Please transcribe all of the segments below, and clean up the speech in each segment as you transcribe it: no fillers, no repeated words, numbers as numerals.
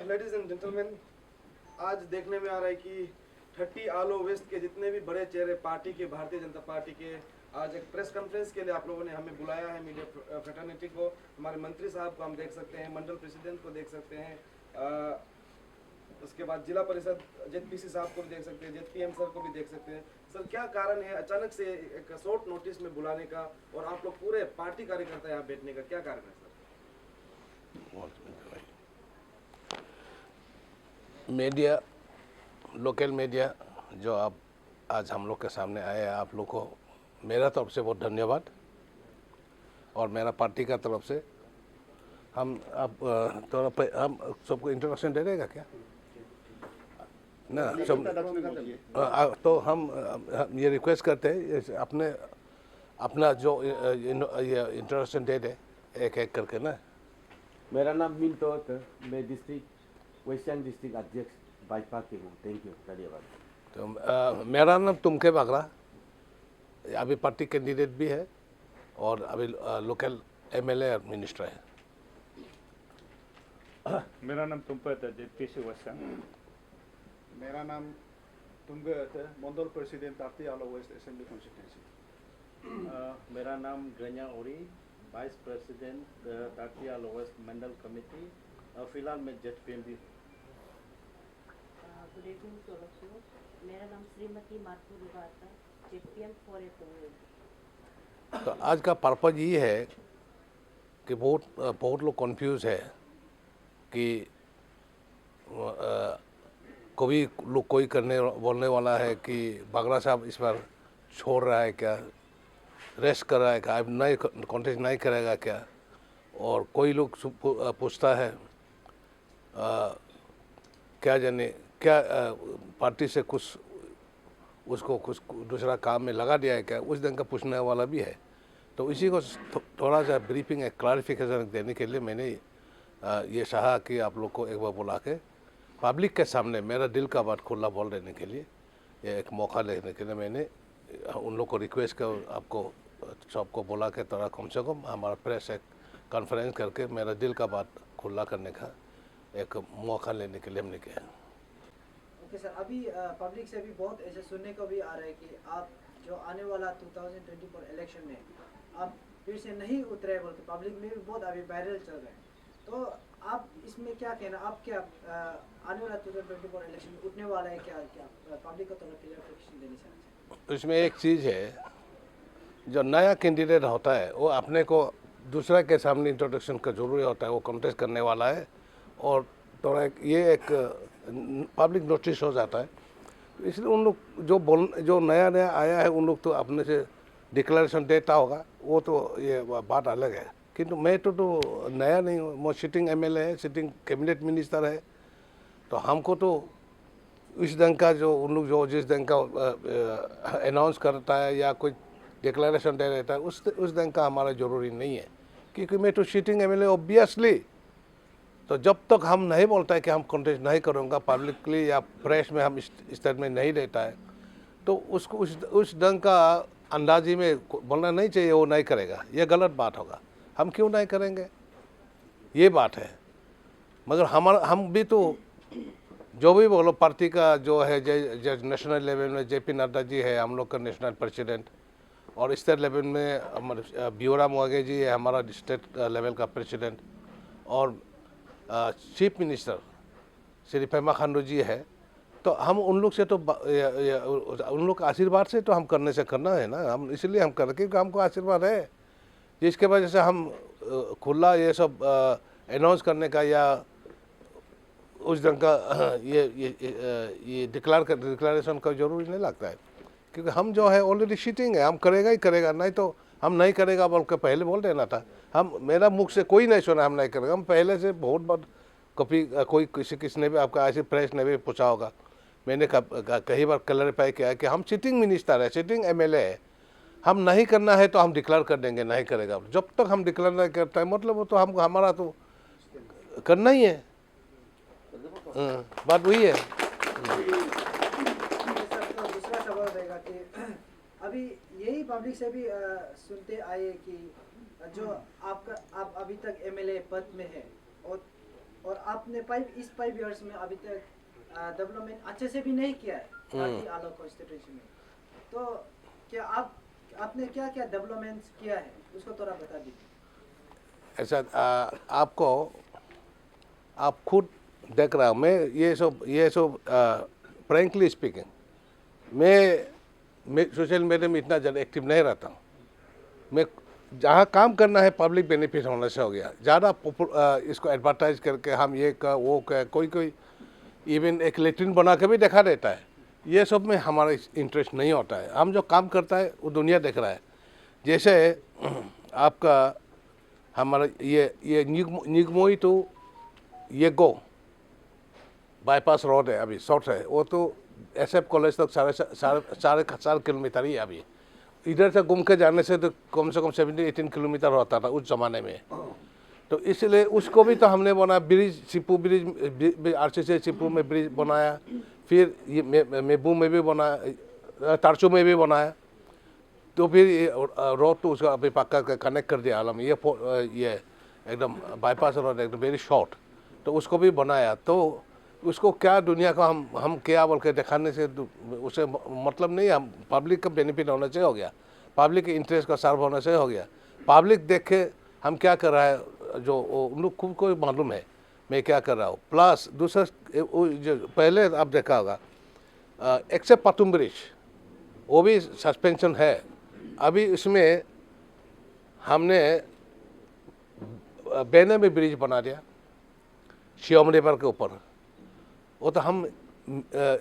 Ladies and gentleman, आज देखने में आ रहा है कि 30 आलो वेस्ट के जितने भी बड़े चेहरे पार्टी के, भारतीय जनता पार्टी के, आज एक प्रेस कॉन्फ्रेंस के लिए आप लोगों ने हमें बुलाया है। मीडिया फ्रेटर्निटी को, हमारे मंत्री साहब को हम देख सकते हैं, मंडल प्रेसिडेंट को देख सकते हैं, उसके बाद जिला परिषद जेडपीसी साहब को भी देख सकते हैं, जेडपीएम सर को भी देख सकते हैं। सर, क्या कारण है अचानक से एक शॉर्ट नोटिस में बुलाने का और आप लोग पूरे पार्टी कार्यकर्ता यहाँ बैठने का, क्या कारण है सर? मीडिया, लोकल मीडिया जो आप आज हम लोग के सामने आए हैं, आप लोग को मेरा तरफ से बहुत धन्यवाद और मेरा पार्टी का तरफ से हम सबको इंट्रोडक्शन दे देगा क्या ना सब। तो हम ये रिक्वेस्ट करते हैं अपना जो ये इंट्रोडक्शन दे दे एक एक करके ना। मेरा नाम मिंटो है, मैं डिस्ट्रिक्ट वेस्ट सियांग डिस्ट्रिक्ट अध्यक्ष भाजपा के हूँ। थैंक यू, धन्यवाद। तो मेरा नाम तुमके बागरा, अभी पार्टी कैंडिडेट भी है और अभी लोकल एमएलए और मिनिस्टर है। मेरा नाम तुम्पे जेडपीसी वेस्ट सियांग। मेरा नाम तुम्बे है, mandal president Tati Aalo West assembly constituency. मेरा नाम Ganya Ori, vice president Tati Aalo West mandal committee, फिलहाल मैं जेडपीएम भी हूँ। Good evening to all of you. मेरा नाम Shrimati Mathur Rugata, ZPM for a तो आज का पर्पज ये है कि बहुत लोग कंफ्यूज है कि कोई बोलने वाला है कि बागरा साहब इस बार छोड़ रहा है क्या, रेस्ट कर रहा है क्या, अब नहीं कॉन्टेस्ट नहीं करेगा क्या, और कोई लोग पूछता है क्या जाने क्या पार्टी से उसको कुछ दूसरा काम में लगा दिया है क्या, उस ढंग का पूछने वाला भी है। तो इसी को थोड़ा सा ब्रीफिंग एक क्लैरिफिकेशन देने के लिए मैंने ये चाहा कि आप लोग को एक बार बुला के पब्लिक के सामने मेरा दिल का बात खुला बोल देने के लिए ये एक मौका लेने के लिए मैंने उन लोग को रिक्वेस्ट कर आपको सबको बुला के थोड़ा कम से कम हमारा प्रेस एक कॉन्फ्रेंस करके मेरा दिल का बात खुला करने का एक मौका लेने के लिए हमने किया। ओके सर, अभी पब्लिक से भी बहुत ऐसे सुनने को भी आ रहा है कि आप जो आने वाला 2024 इलेक्शन में आप फिर से नहीं उतरे बोल के पब्लिक में भी बहुत अभी वायरल चल रहे हैं। तो आप इसमें क्या कहना, आप क्या आने वाला 2024 इलेक्शन में उठने वाला है क्या पब्लिक को थोड़ा क्लियरिफिकेशन देनी चाहिए? इसमें एक चीज़ है, जो नया कैंडिडेट होता है वो अपने को दूसरा के सामने इंट्रोडक्शन का जरूरी होता है, वो कॉन्टेस्ट करने वाला है और थोड़ा ये एक पब्लिक नोटिस हो जाता है। तो इसलिए उन लोग जो नया आया है उन लोग तो अपने से डिक्लेरेशन देता होगा, वो तो ये बात अलग है। किंतु मैं तो नया नहीं हूँ, मैं सिटिंग एमएलए है, सिटिंग कैबिनेट मिनिस्टर है, तो हमको तो इस ढंग का जो उन लोग जो जिस ढंग का अनाउंस करता है या कोई डिक्लेरेशन दे देता है उस ढंग का हमारा ज़रूरी नहीं है, क्योंकि मैं तो सिटिंग एमएलए ऑब्वियसली। तो जब तक हम नहीं बोलता है कि हम कॉन्टेस्ट नहीं करूँगा पब्लिकली या प्रेस में हम स्टेटमेंट नहीं देता है, तो उसको उस ढंग का अंदाजी में बोलना नहीं चाहिए वो नहीं करेगा, ये गलत बात होगा। हम क्यों नहीं करेंगे, ये बात है। मगर हम भी तो जो भी बोलो पार्टी का जो है नेशनल लेवल में जेपी नड्डा जी है हम लोग का नेशनल प्रेसिडेंट, और स्टेट लेवल में हमारे ब्यूरा मुआगे जी है हमारा स्टेट लेवल का प्रेसिडेंट, और चीफ मिनिस्टर श्री पेमा खांडू जी है। तो हम उन लोग से तो उन लोग का आशीर्वाद से तो हम करना है ना, हम इसलिए हम कर क्योंकि हमको आशीर्वाद है, जिसके वजह से हम खुला ये सब अनाउंस करने का या उस ढंग का ये डिक्लेरेशन का जरूरी नहीं लगता है, क्योंकि हम जो है ऑलरेडी सिटिंग है, हम करेगा ही करेगा, नहीं तो हम नहीं करेगा बोल के पहले बोल देना था। हम मेरा मुख से कोई नहीं सुना हम नहीं करेगा, हम पहले से बहुत बार कोई किसी ने भी आपका ऐसे प्रेस ने भी पूछा होगा, मैंने कई बार क्लैरिफाई किया है कि हम सिटिंग मिनिस्टर है, सिटिंग एमएलए है, हम नहीं करना है तो हम डिक्लेयर कर देंगे, नहीं करेगा जब तक हम डिक्लेयर नहीं करते हैं मतलब वो तो हम हमारा तो करना ही है। बात वही है। दूसरा सवाल रहेगा कि अभी यही पब्लिक से भी सुनते आए कि जो आप अभी तक एमएलए पद में है और और आपने इस 5 इयर्स में अभी तक डेवलपमेंट अच्छे से भी नहीं किया है ताकि आलो कॉन्स्टिट्यूंसी में। तो क्या आपने क्या क्या डेवलपमेंट्स किया है उसको थोड़ा बता दीजिए। ऐसा आपको आप खुद देख रहा हूँ मैं ये सब फ्रेंकली स्पीकिंग मैं सोशल मीडिया में इतना ज़्यादा एक्टिव नहीं रहता हूँ। मैं जहाँ काम करना है पब्लिक बेनिफिट होने से हो गया। ज़्यादा इसको एडवर्टाइज करके हम ये का वो का कोई इवन एक लेटरिन बना के भी दिखा देता है। ये सब में हमारा इंटरेस्ट नहीं होता है। हम जो काम करता है वो दुनिया देख रहा है। जैसे आपका हमारा ये निगमोई टू ये गो बाईपास रोड है, अभी शॉर्ट है, वो तो SF कॉलेज तक साढ़े 4 किलोमीटर ही है। अभी इधर से घूम के जाने से तो कम से कम 17-18 किलोमीटर होता था उस ज़माने में। तो इसलिए उसको भी तो हमने बनाया, ब्रिज सिपू ब्रिज RCC सिपू में ब्रिज बनाया, फिर ये मेबू में भी बनाया, तारचू में भी बनाया। तो फिर रोड तो उसका अभी पक्का कनेक्ट कर दिया आलम। ये एकदम बाईपास रोड एकदम वेरी शॉर्ट, तो उसको भी बनाया। तो उसको क्या दुनिया को हम क्या बोल के दिखाने से उसे मतलब नहीं। हम पब्लिक का बेनिफिट होना चाहिए हो गया, पब्लिक के इंटरेस्ट का सर्व होना चाहिए हो गया। पब्लिक देखे हम क्या कर रहा है, जो उन लोग खुद को मालूम है मैं क्या कर रहा हूँ। प्लस दूसरा जो पहले आप देखा होगा एक्सेप्ट पाटुम ब्रिज, वो भी सस्पेंशन है। अभी इसमें हमने बेने में ब्रिज बना दिया शियोम रिवर के ऊपर। वो तो हम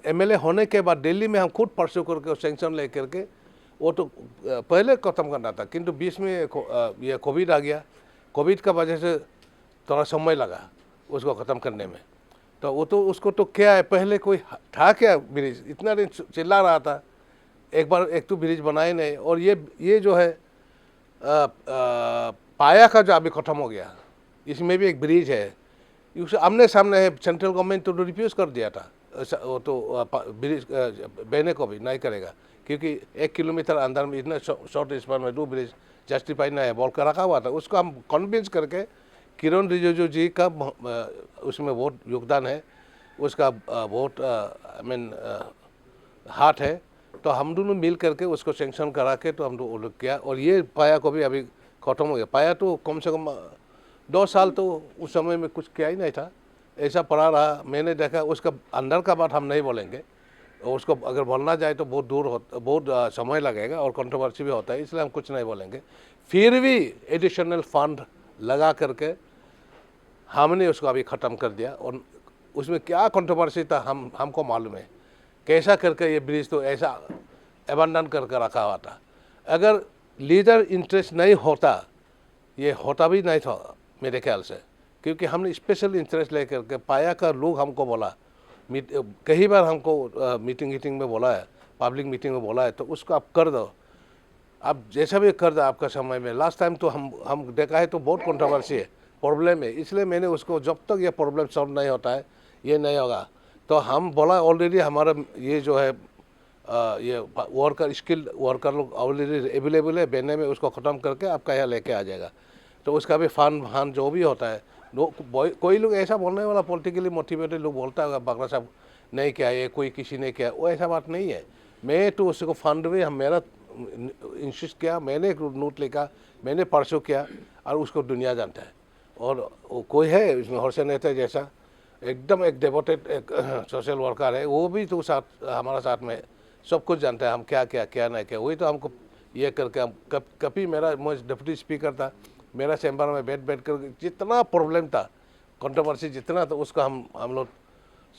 MLA होने के बाद दिल्ली में हम खुद परस्यू करके सेंक्शन ले करके वो तो पहले ख़त्म करना था, किंतु बीच में ये कोविड आ गया। कोविड का वजह से थोड़ा समय लगा उसको ख़त्म करने में। तो वो तो उसको तो क्या है, पहले कोई था क्या ब्रिज, इतना दिन चिल्ला रहा था, एक तो ब्रिज बनाए नहीं। और ये जो है पाया का जो अभी ख़त्म हो गया, इसमें भी एक ब्रिज है, उसे आमने सामने है। सेंट्रल गवर्नमेंट तो रिफ्यूज़ कर दिया था, वो तो ब्रिज बहने को भी नहीं करेगा, क्योंकि 1 किलोमीटर अंदर में इतना शॉर्ट स्पान में 2 ब्रिज जस्टिफाई नहीं है बोल कर रखा हुआ था। उसको हम कन्विंस करके किरण रिजिजू जी का उसमें बहुत योगदान है, उसका बहुत हाथ है। तो हम दोनों मिल करके उसको सेंक्शन करा के तो हम लोग किया। और ये पाया को भी अभी ख़त्म हो गया। पाया तो कम से कम 2 साल तो उस समय में कुछ किया ही नहीं था, ऐसा पड़ा रहा। मैंने देखा उसका अंदर का बात हम नहीं बोलेंगे, उसको अगर बोलना जाए तो बहुत समय लगेगा और कंट्रोवर्सी भी होता है, इसलिए हम कुछ नहीं बोलेंगे। फिर भी एडिशनल फंड लगा करके हमने उसको अभी ख़त्म कर दिया। और उसमें क्या कंट्रोवर्सी था हमको मालूम है, कैसा करके ये ब्रिज तो ऐसा अबंडन करके रखा हुआ था। अगर लीडर इंटरेस्ट नहीं होता ये होता भी नहीं था मेरे ख्याल से, क्योंकि हमने स्पेशल इंटरेस्ट लेकर के पाया का लोग हमको बोला, कई बार हमको मीटिंग में बोला है, पब्लिक मीटिंग में बोला है, तो उसको आप कर दो, आप जैसा भी कर दो आपका समय में। लास्ट टाइम तो हम देखा है तो बहुत कंट्रोवर्सी है, प्रॉब्लम है, इसलिए मैंने उसको जब तक ये प्रॉब्लम सॉल्व नहीं होता है ये नहीं होगा। तो हम बोला ऑलरेडी हमारा ये जो है ये वर्कर स्किल वर्कर लोग ऑलरेडी अवेलेबल है बेने में, उसको ख़त्म करके आपका यहाँ लेके आ जाएगा। तो उसका भी फंड जो भी होता है, कोई लोग ऐसा बोलने वाला पॉलिटिकली मोटिवेटेड लोग बोलता होगा बागरा साहब नहीं किया ये, कोई किसी ने किया, वो ऐसा बात नहीं है। मैं तो उसको फंड में मेरा इंसिस्ट किया, मैंने एक नोट लिखा, मैंने परसों किया, और उसको दुनिया जानता है। और कोई है उसमें हर्षण नेता जैसा एकदम एक डेवोटेड एक सोशल वर्कर है, वो भी तो साथ हमारा साथ में सब कुछ जानता है हम क्या क्या क्या नहीं किया। वही तो हमको ये करके हम कभी मेरा डिप्टी स्पीकर था, मेरा चैम्बर में बैठ कर जितना प्रॉब्लम था कंट्रोवर्सी जितना था उसको हम लोग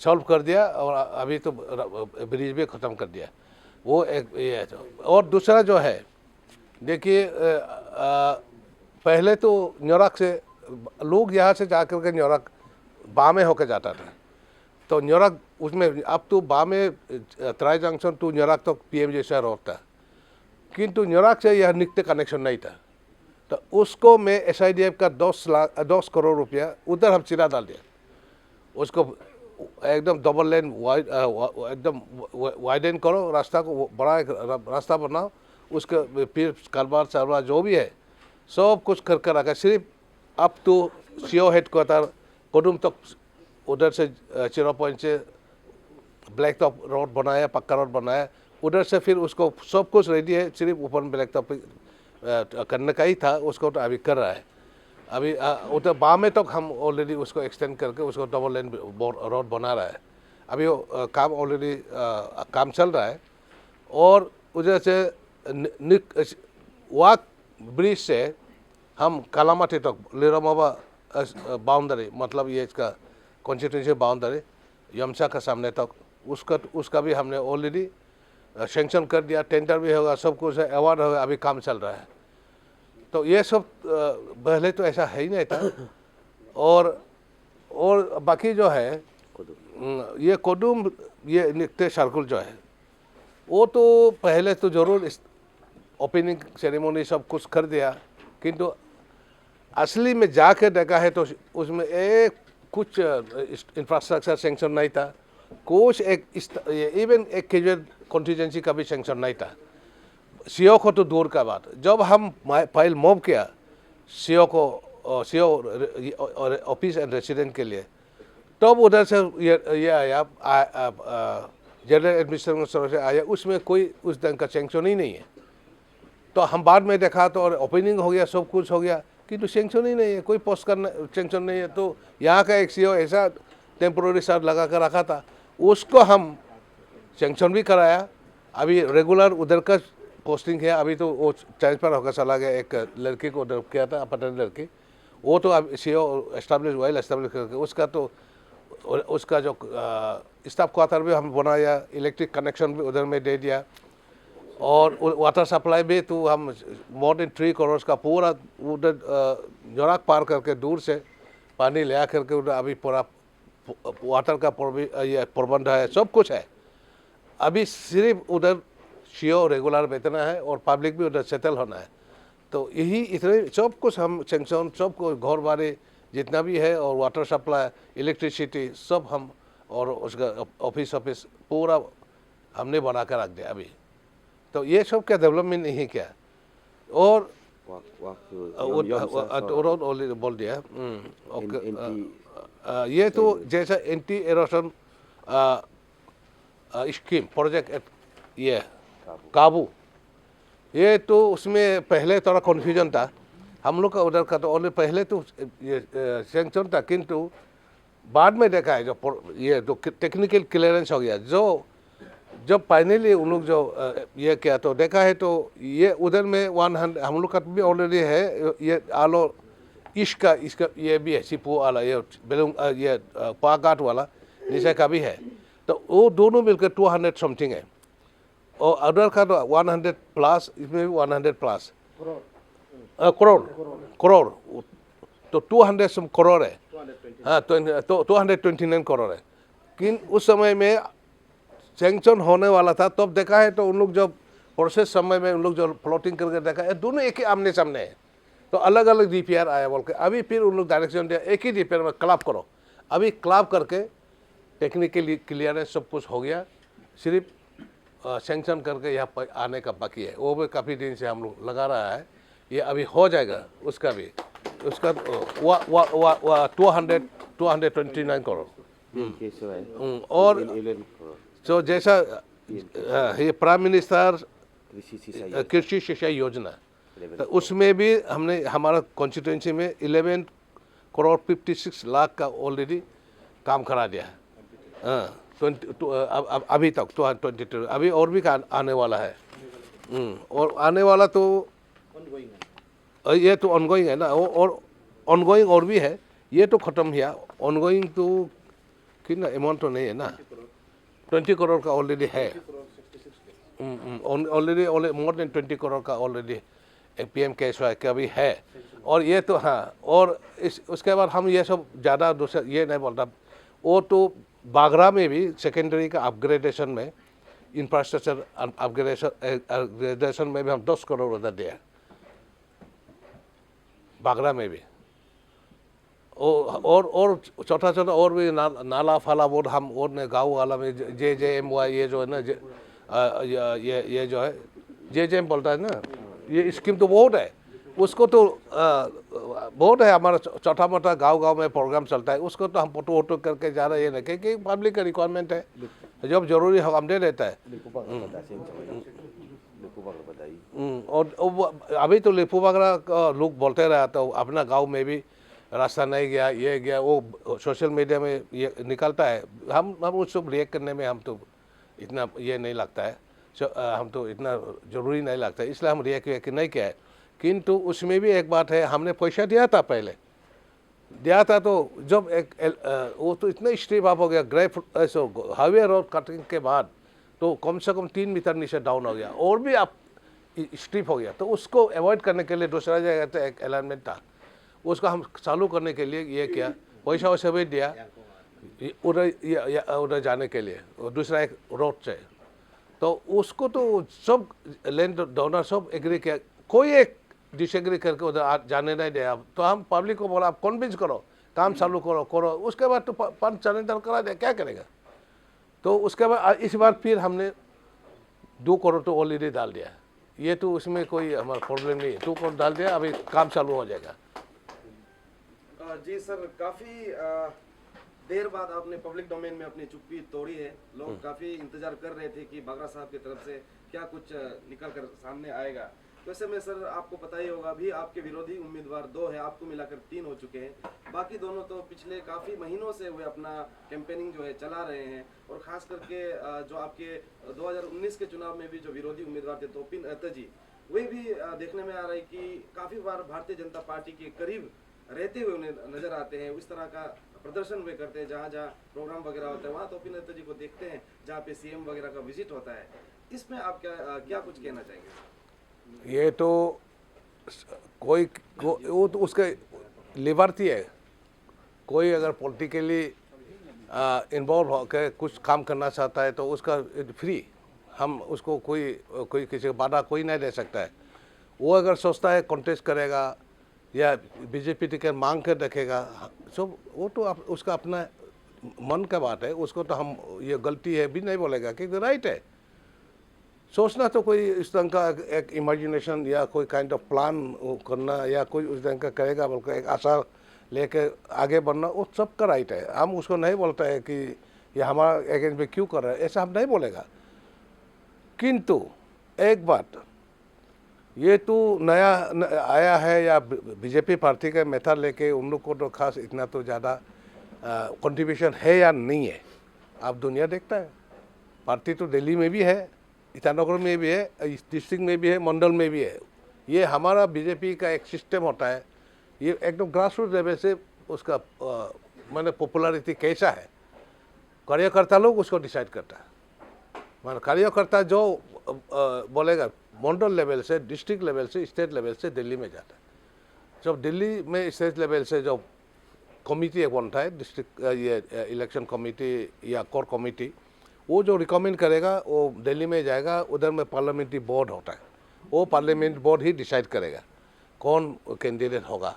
सॉल्व कर दिया। और अभी तो ब्रिज भी ख़त्म कर दिया, वो एक ये है। और दूसरा जो है देखिए, पहले तो न्यूयॉर्क से लोग यहाँ से जा कर के न्यूयॉर्क बामे होकर जाता था, तो न्यूयॉर्क उसमें अब तो बामे त्राई जंक्शन टू न्यूयॉर्क तो PM जैसा रोड था, किंतु न्यूयॉर्क से यह निकट कनेक्शन नहीं था। तो उसको मैं SIDF का 10 करोड़ रुपया उधर हम सीधा डाल दिया, उसको एकदम डबल लेन वाइड एकदम वाइडन करो, रास्ता को बड़ा एक रास्ता बनाओ, उसके फिर कारोबार सरबार जो भी है सब कुछ कर रखा। सिर्फ अप टू CO हेडक्वार्टर कोडुम तक उधर से 0 पॉइंट से ब्लैक टॉप रोड बनाया, पक्का रोड बनाया, उधर से फिर उसको सब कुछ रेडी है, सिर्फ ऊपर ब्लैक टॉप करने का ही था, उसको तो अभी कर रहा है। अभी उधर बाह में तक हम ऑलरेडी उसको एक्सटेंड करके उसको डबल लेन रोड बना रहा है। अभी वो काम ऑलरेडी काम चल रहा है। और उधर से वाक ब्रिज से हम कालामाटी तक लिरोमाबा बाउंड्री, मतलब ये इसका कॉन्स्टिट्यूंसी बाउंड्री यमसा का सामने तक, उसका भी हमने ऑलरेडी सेंक्शन कर दिया, टेंडर भी होगा, सब कुछ है, अवार्ड होगा, अभी काम चल रहा है। तो ये सब पहले तो ऐसा है ही नहीं था। और बाकी जो है ये कोडुम, ये निकटे सर्कुल जो है, वो तो पहले तो जरूर ओपनिंग सेरेमनी सब कुछ कर दिया, किंतु असली में जाके देखा है तो उसमें एक कुछ इंफ्रास्ट्रक्चर सेंक्शन नहीं था, कुछ इवन एक कैजुअल कॉन्टीजेंसी का भी सेंक्शन नहीं था। सीओ को तो दूर का बात, जब हम फाइल मूव किया सीओ ऑफिस एंड रेसिडेंट के लिए, तब उधर से ये आया जनरल एडमिनिस्ट्रेशन से आया, उसमें कोई उस ढंग का सेंक्शन ही नहीं है। तो हम बाद में देखा तो और ओपनिंग हो गया, सब कुछ हो गया, किंतु सेंक्शन ही नहीं है, कोई पोस्ट करना सेंक्शन नहीं है। तो यहाँ का एक सीओ ऐसा टेम्पोररी चार्ज लगा कर रखा था, उसको हम सेंक्शन भी कराया। अभी रेगुलर उधर का पोस्टिंग है, अभी तो वो ट्रांसफर होकर चला गया, एक लड़की को उधर किया था, पटन लड़की, वो तो अब सीओ एस्टेब्लिश वेल एस्टेब्लिश करके उसका तो उसका जो स्टाफ क्वार्टर भी हम बनाया, इलेक्ट्रिक कनेक्शन भी उधर में दे दिया, और वाटर सप्लाई भी तो हम मोर देन 3 करोड़ का पूरा उधर जोराक पार करके दूर से पानी ले करके उधर अभी पूरा वाटर का ये प्रबंध है, सब कुछ है। अभी सिर्फ उधर सीओ रेगुलर बेचना है और पब्लिक भी उधर सेटल होना है। तो यही इतने सब कुछ हम सेंक्शन, सब कुछ घर बारे जितना भी है, और वाटर सप्लाई, इलेक्ट्रिसिटी सब हम, और उसका ऑफिस पूरा हमने बना कर रख दिया अभी। तो ये सब क्या डेवलपमेंट नहीं क्या। और रोड ऑलरेडी बोल दिया। ये तो जैसा एंटी एरोशन स्कीम प्रोजेक्ट, ये काबू, ये तो उसमें पहले थोड़ा कन्फ्यूजन था हम लोग का उधर का, तो ऑलरेडी पहले तो ये सेंक्शन था, किंतु बाद में देखा है जो ये जो टेक्निकल क्लियरेंस हो गया, जो जब फाइनली उन लोग जो ये किया तो देखा है तो ये उधर में 100 हम लोग का भी ऑलरेडी है, ये आलो इसका ये भी है, सिपो वाला, ये बेलूम ये पाघाट वाला नीचे का भी है। तो वो दोनों मिलकर 200 समथिंग है, और अदर का तो 100 प्लस, इसमें भी 100 प्लस करोड़, तो 200 सम करोड़ है। हाँ, तो 229 करोड़ है। किन उस समय में सेंक्शन होने वाला था, तब देखा है तो उन लोग जब प्रोसेस समय में उन लोग जो प्लॉटिंग करके देखा है, दोनों एक ही आमने सामने है, तो अलग अलग डीपीआर आया बोल के अभी फिर उन लोग डायरेक्शन दिया एक ही डीपीआर में क्लब करो। अभी क्लब करके टेक्निकली क्लियरेंस सब कुछ हो गया, सिर्फ सेंक्शन करके यहाँ पर आने का बाकी है। वो भी काफ़ी दिन से हम लोग लगा रहा है, ये अभी हो जाएगा। उसका भी उसका 229 करोड़। और तो जैसा ये प्राइम मिनिस्टर कृषि सिंचाई योजना, तो उसमें भी हमने हमारा कॉन्स्टिट्यूंसी में 11 करोड़ 56 लाख का ऑलरेडी काम करा दिया है। हाँ, अभी तक 22 अभी और भी आने वाला है। और आने वाला तो ये तो ऑनगोइंग है ना, और ऑनगोइंग और भी है, ये तो ख़त्म किया। ऑनगोइंग तो कितना अमाउंट तो नहीं है ना, 20 करोड़ का ऑलरेडी है, ऑलरेडी मोर देन 20 करोड़ का ऑलरेडी PM KSY का भी है। और ये तो हाँ, और उसके बाद हम ये सब ज़्यादा दूसरा ये नहीं बोलता, वो तो बागरा में भी सेकेंडरी का अपग्रेडेशन में, इंफ्रास्ट्रक्चर अपग्रेडेशन में भी हम 10 करोड़ उधर दिया बागरा में भी। और छोटा छोटा और भी नाला फाला बोर्ड हम और ने गाँव वाला में JJMY ये जो है ना, ये जो है JJM बोलता है ना, ये स्कीम तो बहुत है, उसको तो बहुत है, हमारा छोटा मोटा गांव में प्रोग्राम चलता है, उसको तो हम फोटो वोटो करके जा रहे हैं नहीं, क्योंकि पब्लिक का रिक्वायरमेंट है, जब जरूरी हो हम दे देता है। और अभी तो लिपू बगरा का लोग बोलते रहा, तो अपना गांव में भी रास्ता नहीं गया, ये गया, वो सोशल मीडिया में ये निकलता है। हम उसको रिएक्ट करने में हम तो इतना ये नहीं लगता है, हम तो इतना ज़रूरी नहीं लगता है, इसलिए हम रिएक्ट नहीं किया है। किंतु उसमें भी एक बात है, हमने पैसा दिया था, पहले दिया था, तो जब वो तो इतना स्ट्रीप अप हो गया, हाईवे रोड कटिंग के बाद तो कम से कम 3 मीटर नीचे डाउन हो गया, और भी आप स्ट्रिप हो गया, तो उसको अवॉइड करने के लिए दूसरा जगह तो एक अलाइनमेंट था, उसको हम चालू करने के लिए ये किया, पैसा वैसा भी दिया उधर जाने के लिए, और दूसरा एक रोड से, तो उसको तो सब लैंड डोनर सब एग्री किया, कोई एक डिसएग्री करके उधर जाने नहीं दिया। तो हम पब्लिक को बोला आप कन्विंस करो, काम चालू करो, उसके बाद तो 5 दल करा दिया, क्या करेगा। तो उसके बाद इस बार फिर हमने 2 करोड़ तो ऑलरेडी डाल दिया, ये तो उसमें कोई हमारा प्रॉब्लम नहीं है, 2 करोड़ डाल दिया, अभी काम चालू हो जाएगा। जी सर, काफ़ी देर बाद आपने पब्लिक डोमेन में अपनी चुप्पी तोड़ी है। लोग काफ़ी इंतजार कर रहे थे कि बागरा साहब की तरफ से क्या कुछ निकल कर सामने आएगा। वैसे में सर आपको पता ही होगा, अभी आपके विरोधी उम्मीदवार 2 है, आपको मिलाकर 3 हो चुके हैं, बाकी दोनों तो पिछले काफ़ी महीनों से वे अपना कैंपेनिंग जो है चला रहे हैं। और ख़ास करके जो आपके 2019 के चुनाव में भी जो विरोधी उम्मीदवार थे तोपिन अहतजी, वे भी देखने में आ रहा है कि काफ़ी बार भारतीय जनता पार्टी के करीब रहते हुए उन्हें नजर आते हैं। उस तरह का प्रदर्शन वे करते हैं, जहाँ जहाँ प्रोग्राम वगैरह होता है वहाँ तोपिन अहतजी को देखते हैं, जहाँ पे सीएम वगैरह का विजिट होता है। इसमें आप क्या कुछ कहना चाहेंगे? ये तो वो तो उसका लिबर्टी है, कोई अगर पॉलिटिकली इन्वॉल्व होकर कुछ काम करना चाहता है तो उसका फ्री, हम उसको कोई किसी को बाधा कोई नहीं दे सकता है। वो अगर सोचता है कॉन्टेस्ट करेगा या बीजेपी टिकट मांग कर रखेगा, सब वो तो उसका अपना मन का बात है, उसको तो हम ये गलती है भी नहीं बोलेगा, क्योंकि राइट है। सोचना तो कोई इस तरह का एक इमेजिनेशन या कोई काइंड ऑफ प्लान करना या कोई उस तरह का करेगा बल्कि एक आशा लेके आगे बढ़ना, वो सबका राइट है। हम उसको नहीं बोलता है कि ये हमारा अगेंस्ट में क्यों कर रहा है, ऐसा हम नहीं बोलेगा। किंतु एक बात, ये तो नया आया है या बीजेपी पार्टी का मेथड लेके उन लोग को तो खास इतना तो ज़्यादा कंट्रीब्यूशन है या नहीं है, आप दुनिया देखता है। पार्टी तो दिल्ली में भी है, ईटानगर में भी है, डिस्ट्रिक्ट में भी है, मंडल में भी है। ये हमारा बीजेपी का एक सिस्टम होता है, ये एकदम ग्रास रूट लेवल से उसका माने पॉपुलैरिटी कैसा है, कार्यकर्ता लोग उसको डिसाइड करता है। माने कार्यकर्ता जो बोलेगा मंडल लेवल से, डिस्ट्रिक्ट लेवल से, स्टेट लेवल से दिल्ली में जाता है। जब दिल्ली में स्टेट लेवल से जो कमिटी एक बनता है, डिस्ट्रिक्ट ये इलेक्शन कमिटी या कोर कमिटी, वो जो रिकमेंड करेगा वो दिल्ली में जाएगा, उधर में पार्लियामेंट्री बोर्ड होता है, वो पार्लियामेंट बोर्ड ही डिसाइड करेगा कौन कैंडिडेट होगा।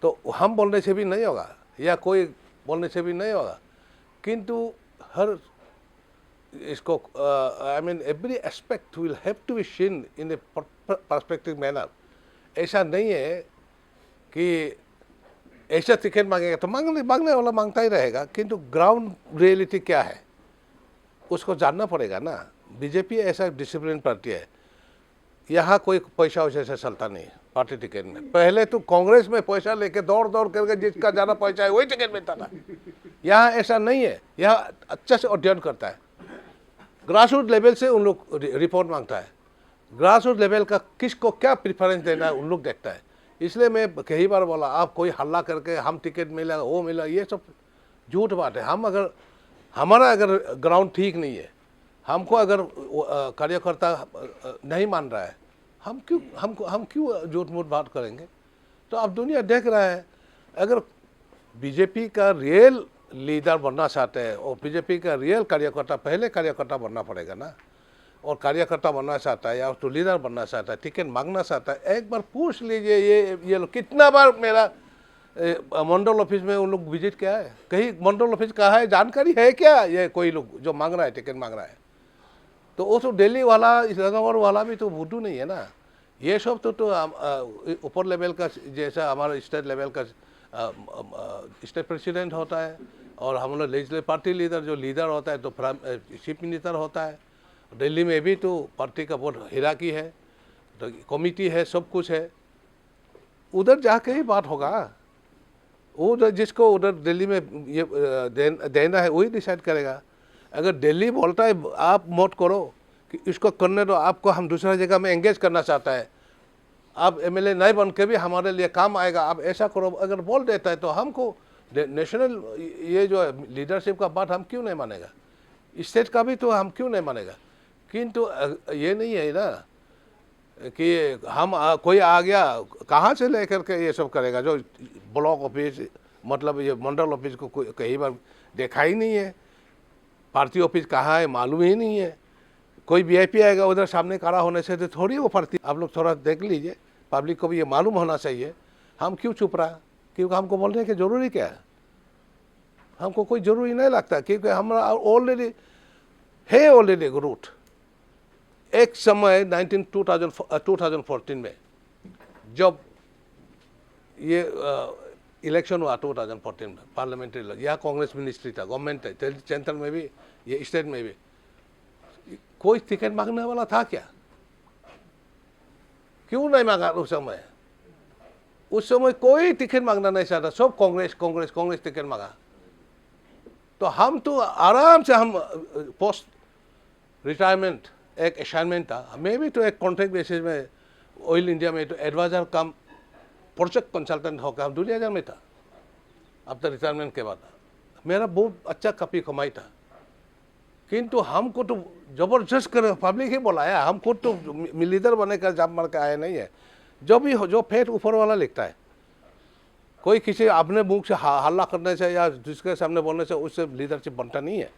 तो हम बोलने से भी नहीं होगा या कोई बोलने से भी नहीं होगा, किंतु हर इसको I mean every aspect will have to be seen in a perspective manner. ऐसा नहीं है कि ऐसा टिकट मांगेगा तो मांगने वाला मांगता ही रहेगा, किंतु ग्राउंड रियलिटी क्या है उसको जानना पड़ेगा ना। बीजेपी ऐसा डिसिप्लिन पार्टी है, यहाँ कोई पैसा वैसा से चलता नहीं पार्टी टिकट में। पहले तो कांग्रेस में पैसा लेके दौड़ करके जिसका ज़्यादा पैसा है वही टिकट मिलता था, यहाँ ऐसा नहीं है। यहाँ अच्छा से अध्ययन करता है, ग्रास रूट लेवल से उन लोग रिपोर्ट मांगता है, ग्रास रूट लेवल का किसको क्या प्रेफरेंस देना है उन लोग देखता है। इसलिए मैं कई बार बोला, आप कोई हल्ला करके हम टिकट मिला वो मिला, ये सब झूठ बात है। हमारा अगर ग्राउंड ठीक नहीं है, हमको अगर कार्यकर्ता नहीं मान रहा है, हम क्यों झूठ मूठ बात करेंगे। तो अब दुनिया देख रहा है, अगर बीजेपी का रियल लीडर बनना चाहते हैं और बीजेपी का रियल कार्यकर्ता, पहले कार्यकर्ता बनना पड़ेगा ना। और कार्यकर्ता बनना चाहता है या तो लीडर बनना चाहता है, टिकट मांगना चाहता है, एक बार पूछ लीजिए ये लोग कितना बार मेरा मंडल ऑफिस में उन लोग विजिट किया है, कहीं मंडल ऑफिस कहाँ है, जानकारी है क्या ये कोई लोग जो मांग रहा है टिकट मांग रहा है। तो वो तो दिल्ली वाला, ईटानगर वाला भी तो भूतू नहीं है ना। ये सब तो ऊपर लेवल का जैसा हमारा स्टेट लेवल का स्टेट प्रेसिडेंट होता है, और हम लोग लेजिस्लेटिव पार्टी लीडर जो लीडर होता है तो चीफ मिनिस्टर होता है। दिल्ली में भी तो पार्टी का बहुत हिराकी है, तो कमिटी है, सब कुछ है, उधर जाके ही बात होगा। उधर जिसको उधर दिल्ली में ये देना है वही डिसाइड करेगा। अगर दिल्ली बोलता है आप मत करो कि इसको करने दो, आपको हम दूसरा जगह में एंगेज करना चाहता है, आप एमएलए नहीं बन के भी हमारे लिए काम आएगा, आप ऐसा करो, अगर बोल देता है तो हमको नेशनल ये जो लीडरशिप का बात हम क्यों नहीं मानेगा, स्टेट का भी तो हम क्यों नहीं मानेगा। किंतु ये नहीं है ना कि हम कोई आ गया कहाँ से लेकर के ये सब करेगा। जो ब्लॉक ऑफिस मतलब ये मंडल ऑफिस को कई बार देखा ही नहीं है, पार्टी ऑफिस कहाँ है मालूम ही नहीं है। कोई वीआईपी आएगा उधर सामने खड़ा होने से तो थोड़ी वो पार्टी, आप लोग थोड़ा देख लीजिए, पब्लिक को भी ये मालूम होना चाहिए। हम क्यों चुप रहा, क्योंकि हमको बोलने की ज़रूरी क्या है, हमको कोई ज़रूरी नहीं लगता, क्योंकि हमारा ऑलरेडी है ऑलरेडी रूट। एक समय 2014 में जब ये इलेक्शन हुआ 2014 में पार्लियामेंट्री, यहाँ कांग्रेस मिनिस्ट्री था, गवर्नमेंट है, सेंट्रल में भी ये स्टेट में भी, कोई टिकट मांगने वाला था क्या? क्यों नहीं मांगा उस समय? उस समय कोई टिकट मांगना नहीं चाहता, सब कांग्रेस टिकट मांगा। तो हम तो आराम से, हम पोस्ट रिटायरमेंट एक असाइनमेंट था, मैं भी तो एक कॉन्ट्रैक्ट बेसिस में ऑयल इंडिया में तो एडवाइजर कम प्रोजेक्ट कंसल्टेंट होकर हम 2000 में था। अब तो रिटायरमेंट के बाद मेरा बहुत अच्छा काफ़ी कमाई था, किंतु हमको तो जबरदस्त कर पब्लिक ही बुलाया, हमको तो लीडर बने का जब मार के आया नहीं है। जो भी हो, जो फेट ऊपर वाला लिखता है, कोई किसी अपने मुंह से हल्ला करने से या जिसके सामने बोलने से उससे लीडरशिप बनता नहीं है।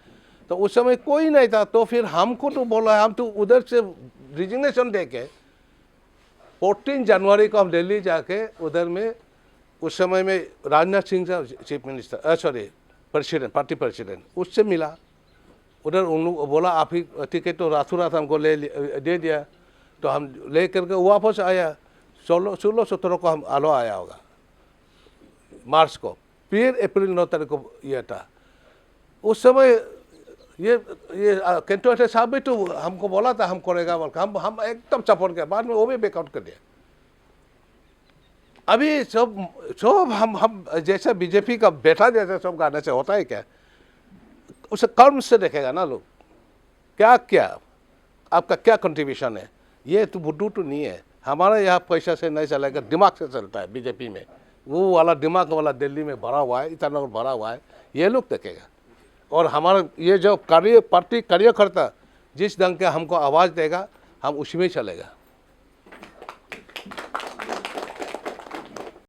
तो उस समय कोई नहीं था, तो फिर हमको तो बोला, हम तो उधर से रिजिग्नेशन दे के 14 जनवरी को हम दिल्ली जाके उधर में, उस समय में राजनाथ सिंह था chief minister, sorry president, party president, उससे मिला। उधर उन लोग बोला आप ही टिकट तो रातों रात हमको दे दिया, तो हम ले करके वापस आया। 16-17 को हम आलो आया होगा मार्च को, फिर अप्रैल 9 तारीख को यह था। उस समय ये कैंटोनेट साहब भी तो हमको बोला था हम करेगा, बोल हम एकदम सपोर्ट किया, बाद में वो भी बैकआउट कर दिया। अभी सब हम जैसे बीजेपी का बेटा जैसे सब गाने से होता है क्या? उसे कर्म से देखेगा ना लोग, क्या आपका क्या कंट्रीब्यूशन है। ये तो बुद्धू तो नहीं है, हमारे यहाँ पैसा से नहीं चलेगा, दिमाग से चलता है बीजेपी में। वो वाला दिमाग वाला दिल्ली में भरा हुआ है, इतना भरा हुआ है, ये लोग देखेगा। और हमारा ये जो पार्टी कार्यकर्ता जिस ढंग के हमको आवाज़ देगा, हम उसी में चलेगा।